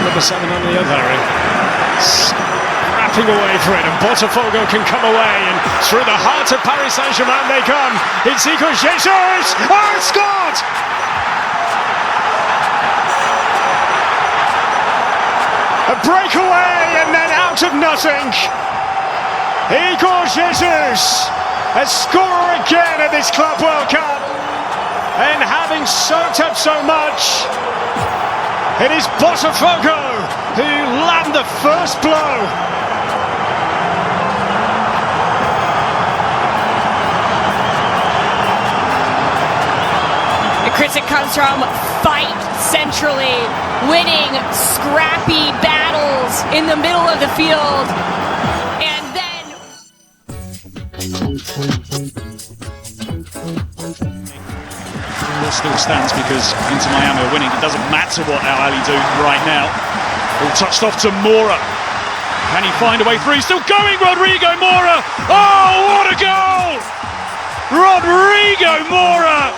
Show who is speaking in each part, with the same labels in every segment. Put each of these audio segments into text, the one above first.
Speaker 1: Number 7 on the other, scrapping away for it, and Botafogo can come away, and through the heart of Paris Saint-Germain they come. It's Jesus! Oh, it's scored! A breakaway, and then out of nothing, Igor Jesus, a scorer again at this Club World Cup, and having soaked up so much, it is Botafogo who land the first blow.
Speaker 2: The critic comes from fight centrally, winning scrappy battles in the middle of the field, and then
Speaker 3: still stands because Inter Miami are winning. It doesn't matter what Al Ahly do right now. All touched off to Mora. Can he find a way through? He's still going, Rodrigo Mora! Oh, what a goal! Rodrigo Mora!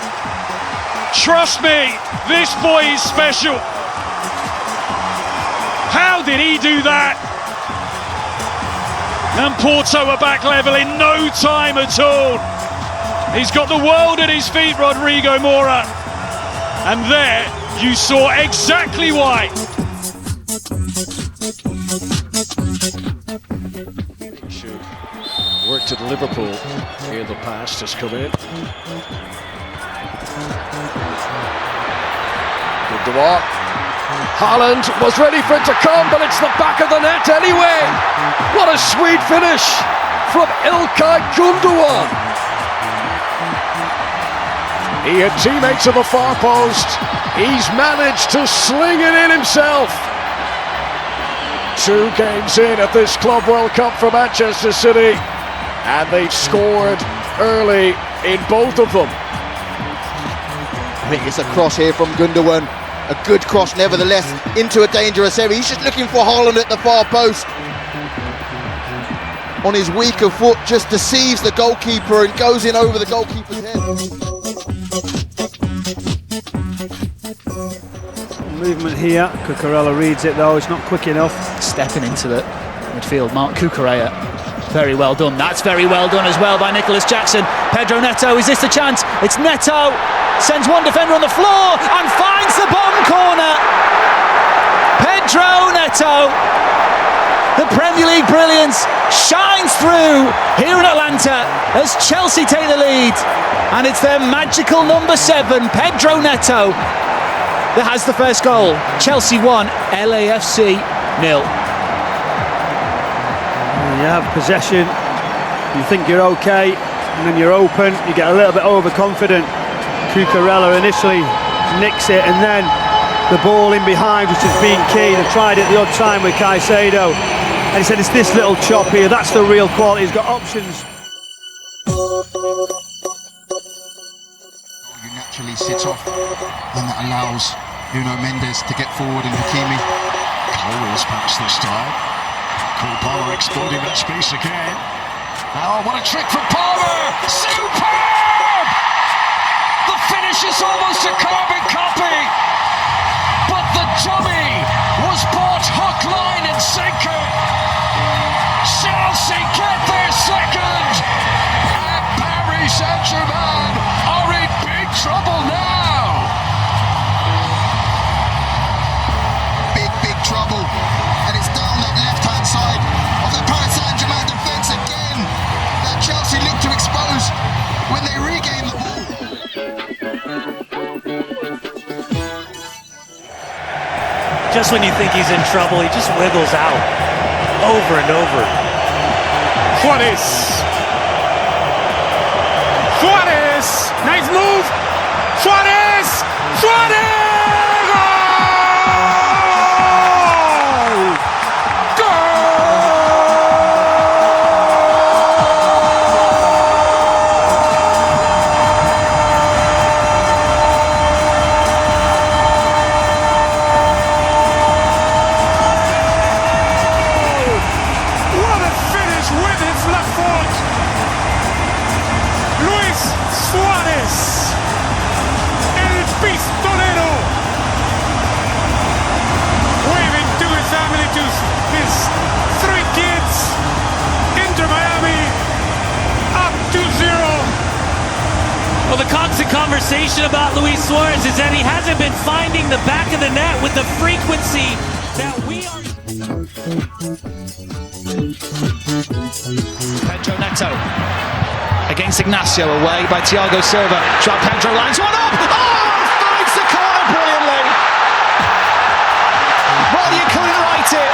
Speaker 3: Trust me, this boy is special. How did he do that? And Porto are back level in no time at all. He's got the world at his feet, Rodrigo Mora. And there, you saw exactly why.
Speaker 1: Should worked at Liverpool. Here the pass just come in. Gundogan. Haaland was ready for it to come, but it's the back of the net anyway. What a sweet finish from İlkay Gundogan. He had teammates at the far post. He's managed to sling it in himself. 2 games in at this Club World Cup for Manchester City, and they've scored early in both of them.
Speaker 4: I think it's a cross here from Gundogan. A good cross nevertheless into a dangerous area. He's just looking for Haaland at the far post. On his weaker foot, just deceives the goalkeeper and goes in over the goalkeeper's head.
Speaker 5: Movement here, Cucurella reads it though, it's not quick enough.
Speaker 6: Stepping into the midfield, Mark Cucurella, very well done. That's very well done as well by Nicholas Jackson. Pedro Neto, is this the chance? It's Neto, sends one defender on the floor and finds the bottom corner. Pedro Neto, the Premier League brilliance shines through here in Atlanta as Chelsea take the lead, and it's their magical number 7, Pedro Neto, that has the first goal. Chelsea 1, LAFC 0.
Speaker 5: You have possession, you think you're okay, and then you're open, you get a little bit overconfident. Cucurella initially nicks it, and then the ball in behind, which has been key. They tried it the odd time with Caicedo, and he said it's this little chop here, that's the real quality. He's got options.
Speaker 7: You naturally sit off, and that allows Nuno Mendes to get forward, and Hakimi. Cole's perhaps this time. Cole Palmer exploiting that space again. Oh, what a trick from Palmer! Superb! The finish is almost a carbon copy, but the dummy was bought hook, line and sinker. Chelsea get their second, and Paris Saint-Germain are in big trouble now. Big trouble, and it's down that left-hand side of the Paris Saint-Germain defence again that Chelsea look to expose when they regain the ball.
Speaker 8: Just when you think he's in trouble, he just wiggles out over and over.
Speaker 1: Juarez! Nice move! Juarez!
Speaker 9: pistolero, waving to his family, to his 3 kids. Inter Miami up 2-0.
Speaker 8: Well, the constant conversation about Luis Suarez is that he hasn't been finding the back of the net with the frequency that we are.
Speaker 6: Pedro Neto against Ignacio, away by Thiago Silva. João Pedro lines one up. Oh, finds the corner brilliantly. Well, you couldn't write it.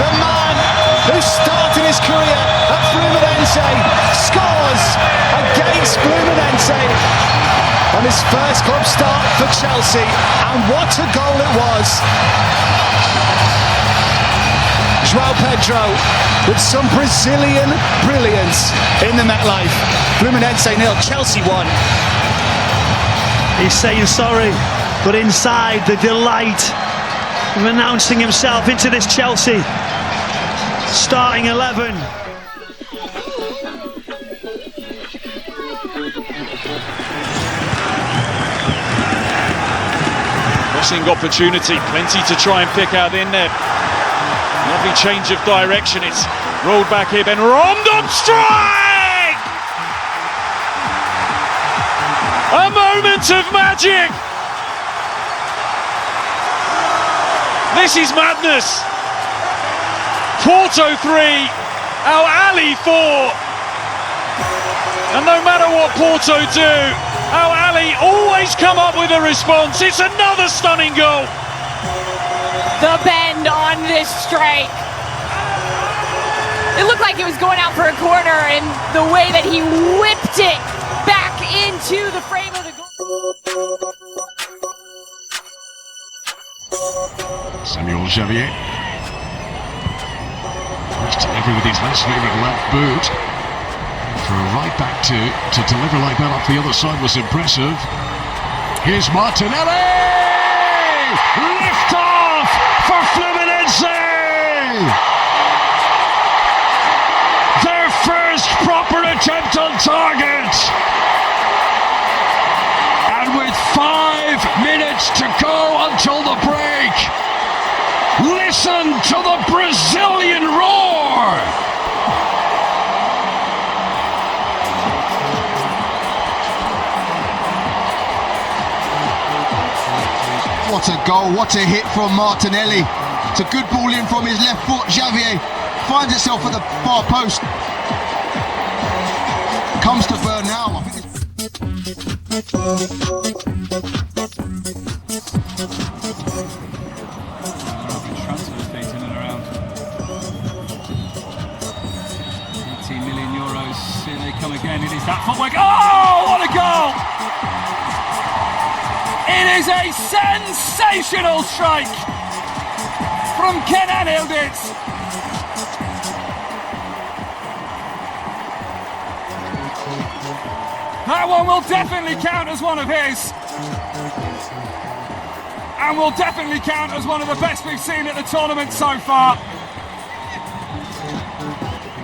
Speaker 6: The man who started his career at Fluminense scores against Fluminense on his first club start for Chelsea, and what a goal it was. João Pedro with some Brazilian brilliance in the MetLife. Fluminense 0, Chelsea 1.
Speaker 5: He's saying sorry, but inside the delight of announcing himself into this Chelsea starting 11.
Speaker 3: Crossing opportunity, plenty to try and pick out in there. Lovely change of direction, it's rolled back here, Ben Rondon strike! A moment of magic! This is madness! Porto 3, Al Ali 4. And no matter what Porto do, Al Ali always come up with a response. It's another stunning goal.
Speaker 2: The bend on this strike. It looked like it was going out for a corner, and the way that he whipped it back into the frame of the goal.
Speaker 7: Samuel Javier. Nice delivery with his most favourite left boot. For a right back to deliver like that off the other side was impressive. Here's Martinelli! Lift off for Fluminense! Their first proper attempt on target! And with 5 minutes to go until the break, listen to the Brazilian roar!
Speaker 4: What a goal, what a hit from Martinelli. It's a good ball in from his left foot. Javier finds itself at the far post. Comes to burn now.
Speaker 9: Transfer fees in and around 18 million euros. Here they come again. It is that footwork. Oh, what a goal! It is a sensational strike from Kenan Yildiz. That one will definitely count as one of his. And will definitely count as one of the best we've seen at the tournament so far.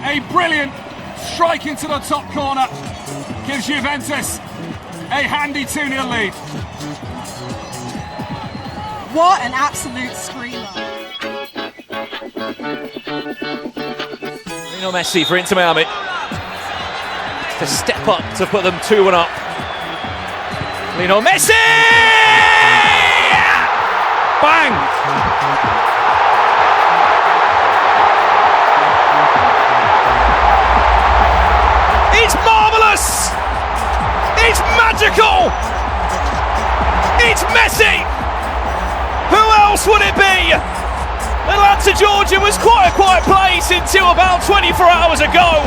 Speaker 9: A brilliant strike into the top corner gives Juventus a handy 2-0 lead.
Speaker 10: What an absolute screamer.
Speaker 11: Lionel Messi for Inter Miami to step up to put them 2-1 up. Lionel Messi! Bang! It's marvellous! It's magical! It's Messi! Who else would it be? Atlanta, Georgia was quite a quiet place until about 24 hours ago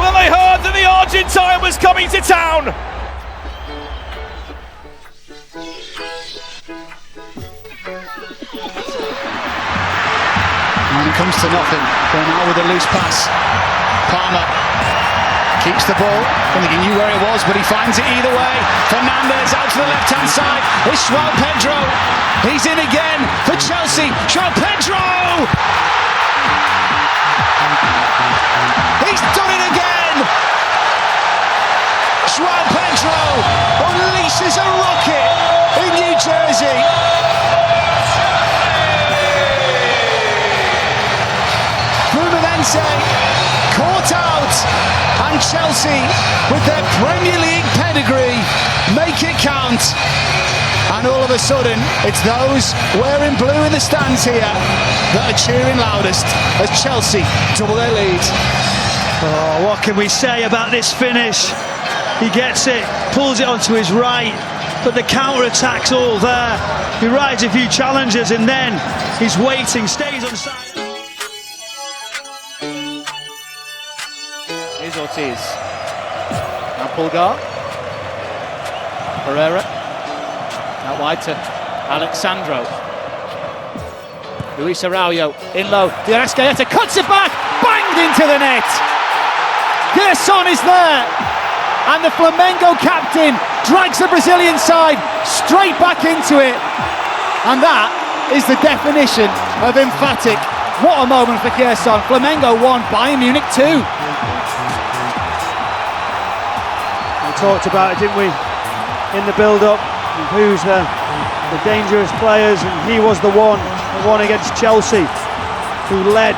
Speaker 11: when they heard that the Argentine was coming to town.
Speaker 6: And it comes to nothing. Bernal with a loose pass. Palmer keeps the ball. I think he knew where it was, but he finds it either way. Fernandez out to the left-hand side. It's João Pedro. He's in again for Chelsea. João Pedro! He's done it again! João Pedro And Chelsea, with their Premier League pedigree, make it count. And all of a sudden, it's those wearing blue in the stands here that are cheering loudest as Chelsea double their lead.
Speaker 5: Oh, what can we say about this finish? He gets it, pulls it onto his right, but the counter-attack's all there. He rides a few challenges and then he's waiting, stays on side.
Speaker 6: Here's Ortiz. Now Pulgar. Pereira. Out wide to Alexandro. Luis Araujo in low. Diaz Gaeta cuts it back, banged into the net. Gerson is there, and the Flamengo captain drags the Brazilian side straight back into it. And that is the definition of emphatic. What a moment for Gerson. Flamengo 1, Bayern Munich 2.
Speaker 5: We talked about it, didn't we, in the build-up, who's the dangerous players, and he was the one against Chelsea who led,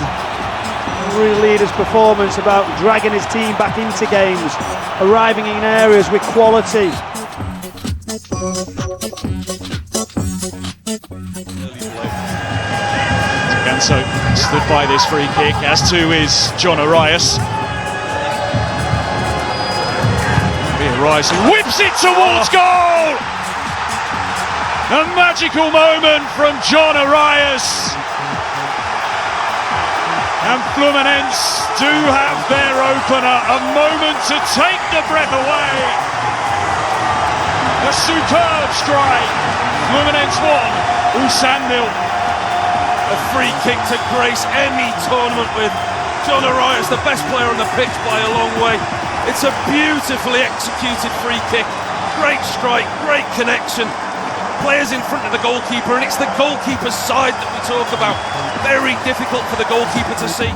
Speaker 5: really lead his performance about dragging his team back into games, arriving in areas with quality.
Speaker 3: Ganso stood by this free kick, as too is John Arias. Arias whips it towards goal! A magical moment from John Arias. And Fluminense do have their opener, a moment to take the breath away. A superb strike. Fluminense 1, Ulsan 0.
Speaker 11: A free kick to grace any tournament with John Arias, the best player on the pitch by a long way. It's a beautifully executed free kick. Great strike, great connection. Players in front of the goalkeeper, and it's the goalkeeper's side that we talk about. Very difficult for the goalkeeper to see.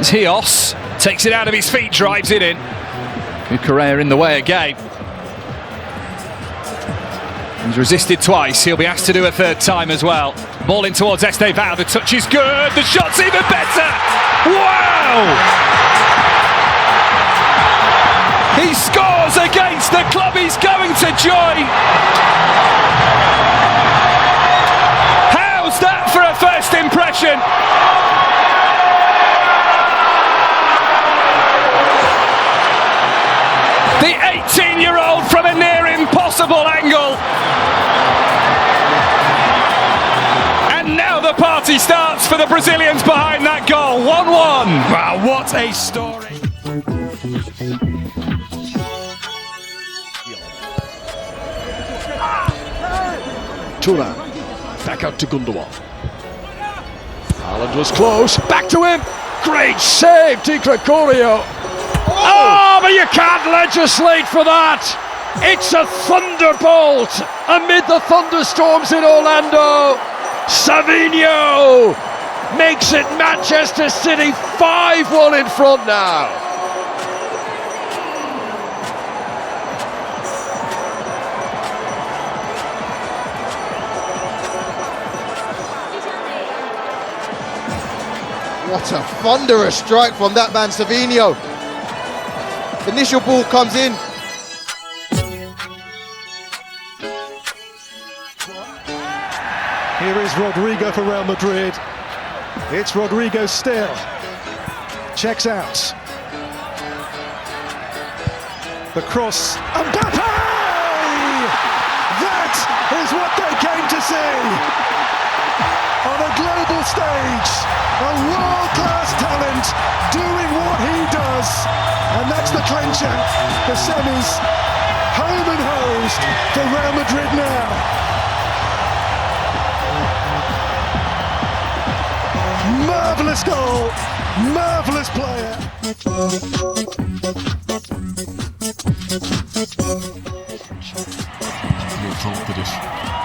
Speaker 12: Hios takes it out of his feet, drives it in. Correa in the way again. He's resisted twice, he'll be asked to do a third time as well. Ball in towards Estevao, the touch is good, the shot's even better! Wow! He scores against the club he's going to join! How's that for a first impression? The 18-year-old from a near impossible angle. And now the party starts for the Brazilians behind that goal. 1-1. Wow, what a story.
Speaker 1: Turan, back out to Gundogan. Haaland was close, back to him. Great save, Di Gregorio. Oh, but you can't legislate for that. It's a thunderbolt amid the thunderstorms in Orlando. Savinho makes it Manchester City 5-1 in front now.
Speaker 4: What a thunderous strike from that man, Savinho. Initial ball comes in.
Speaker 1: Here is Rodrigo for Real Madrid. It's Rodrigo still. Checks out. The cross. Mbappe! That is what they came to see. On a global stage, a world-class talent doing what he does. And that's the clincher. The semis, home and hosed for Real Madrid now. Marvellous goal, marvellous player.
Speaker 7: You thought that if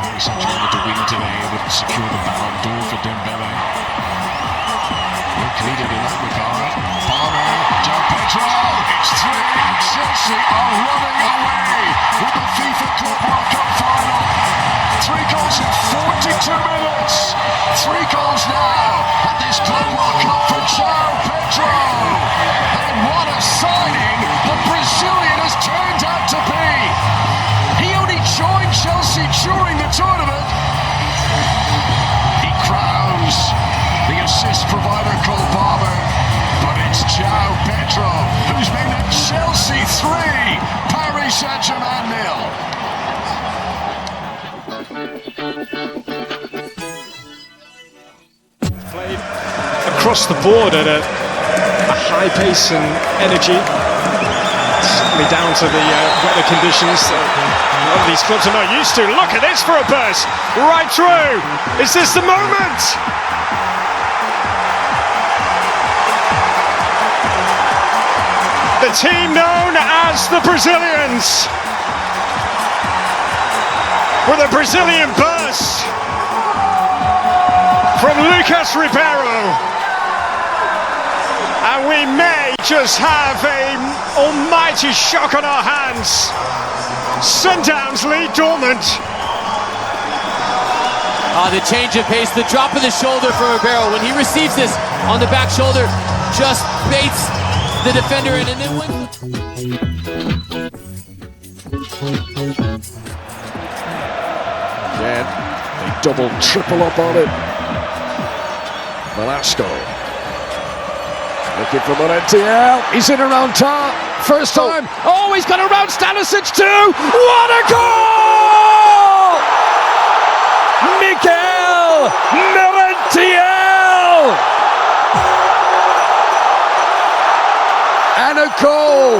Speaker 7: Paris Saint-Germain to win today, it would secure the Ballon d'Or for Dembele. Look needed in that regard. Palmer, Del Pedro, it's 3. Chelsea are running away with the FIFA Club World Cup final. 3 goals in 42 minutes. 3 Saint-Germain 0.
Speaker 1: Played across the board at a high pace and energy. Certainly down to the weather conditions a lot of these clubs are not used to. Look at this for a burst, right through. Is this the moment? The team known as the Brazilians, with a Brazilian burst from Lucas Ribeiro, and we may just have an almighty shock on our hands. Sundowns lead Dortmund.
Speaker 8: The change of pace, the drop of the shoulder for Ribeiro. When he receives this on the back shoulder, just baits the defender in, and then
Speaker 13: again, they double, triple up on it. Velasco looking for Montiel. He's in around top. First time. Oh, he's got around Stanisic too. What a goal! Miguel Montiel! And a goal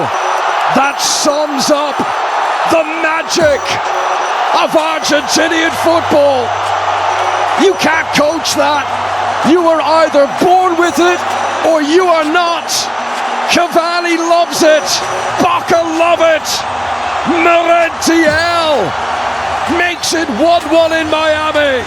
Speaker 13: that sums up the magic of Argentinian football. You can't coach that. You are either born with it or you are not. Cavalli loves it. Baca love it. Montiel makes it 1-1 in Miami.